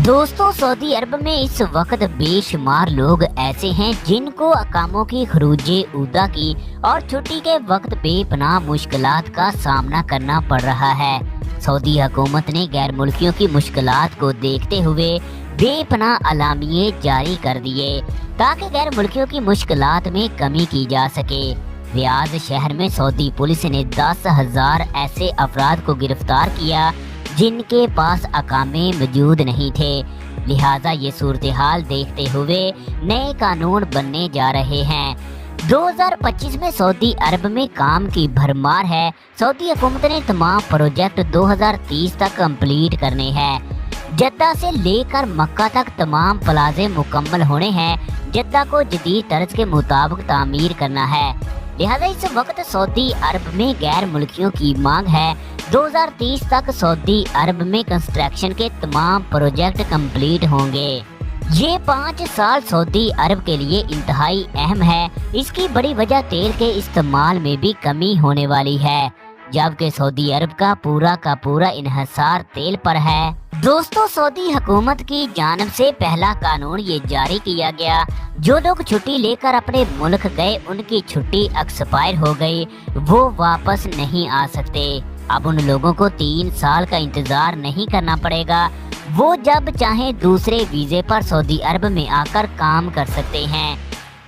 दोस्तों, सऊदी अरब में इस वक्त बेशुमार लोग ऐसे हैं जिनको अकामों की खरूजे ऊदा की और छुट्टी के वक्त बेपनाह मुश्किलात का सामना करना पड़ रहा है। सऊदी हुकूमत ने गैर मुल्कियों की मुश्किलात को देखते हुए बेपनाह अलामिये जारी कर दिए ताकि गैर मुल्कियों की मुश्किलात में कमी की जा सके। रियाद शहर में सऊदी पुलिस ने 10,000 ऐसे अफराद को गिरफ्तार किया जिनके पास अकामे मौजूद नहीं थे। लिहाजा ये सूरत हाल देखते हुए नए कानून बनने जा रहे हैं। 2025 में सऊदी अरब में काम की भरमार है। सऊदी हुकूमत ने तमाम प्रोजेक्ट 2030 तक कंप्लीट करने हैं। जद्दा से लेकर मक्का तक तमाम प्लाजे मुकम्मल होने हैं। जद्दा को जदीद तर्ज के मुताबिक तामीर करना है। लिहाजा इस वक्त सऊदी अरब में गैर मुल्कियों की मांग है। 2030 तक सऊदी अरब में कंस्ट्रक्शन के तमाम प्रोजेक्ट कंप्लीट होंगे। ये 5 साल सऊदी अरब के लिए इंतहाई अहम है। इसकी बड़ी वजह तेल के इस्तेमाल में भी कमी होने वाली है, जबकि सऊदी अरब का पूरा इन्हिसार तेल पर है। दोस्तों, सऊदी हुकूमत की जानिब से पहला कानून ये जारी किया गया, जो लोग छुट्टी लेकर अपने मुल्क गए उनकी छुट्टी एक्सपायर हो गई, वो वापस नहीं आ सकते। अब उन लोगों को 3 साल का इंतजार नहीं करना पड़ेगा। वो जब चाहे दूसरे वीजे पर सऊदी अरब में आकर काम कर सकते हैं।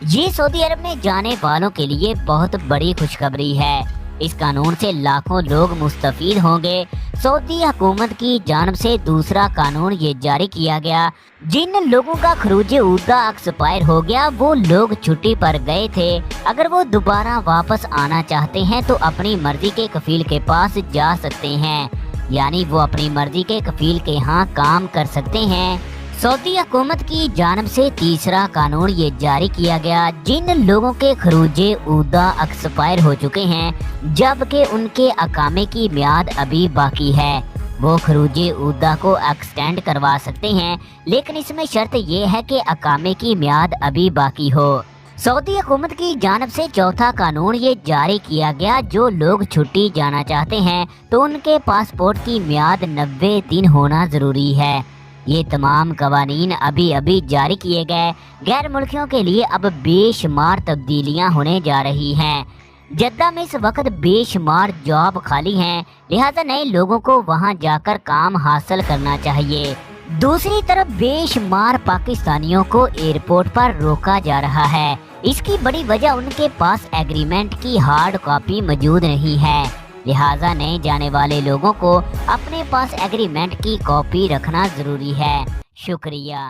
ये सऊदी अरब में जाने वालों के लिए बहुत बड़ी खुशखबरी है। इस कानून से लाखों लोग मुस्तफीद होंगे। सऊदी हुकूमत की जानिब से दूसरा कानून ये जारी किया गया, जिन लोगों का खरूजे ऊदा एक्सपायर हो गया, वो लोग छुट्टी पर गए थे, अगर वो दोबारा वापस आना चाहते हैं तो अपनी मर्जी के कफील के पास जा सकते हैं, यानी वो अपनी मर्जी के कफील के यहाँ काम कर सकते हैं। सऊदी हुकूमत की जानिब से तीसरा कानून ये जारी किया गया, जिन लोगों के खरूजे ऊदा एक्सपायर हो चुके हैं जबकि उनके अकामे की मियाद अभी बाकी है, वो खरूजे ऊदा को एक्सटेंड करवा सकते हैं, लेकिन इसमें शर्त ये है कि अकामे की मियाद अभी बाकी हो। सऊदी हुकूमत की जानिब से चौथा कानून ये जारी किया गया, जो लोग छुट्टी जाना चाहते हैं तो उनके पासपोर्ट की मियाद 90 दिन होना ज़रूरी है। ये तमाम कवानीन अभी जारी किए गए। गैर मुल्कियों के लिए अब बेशुमार तब्दीलियां होने जा रही हैं। जद्दा में इस वक्त बेशुमार जॉब खाली हैं, लिहाजा नए लोगों को वहां जाकर काम हासिल करना चाहिए। दूसरी तरफ बेशुमार पाकिस्तानियों को एयरपोर्ट पर रोका जा रहा है। इसकी बड़ी वजह उनके पास एग्रीमेंट की हार्ड कॉपी मौजूद नहीं है। लिहाजा नए जाने वाले लोगों को अपने पास एग्रीमेंट की कॉपी रखना जरूरी है। शुक्रिया।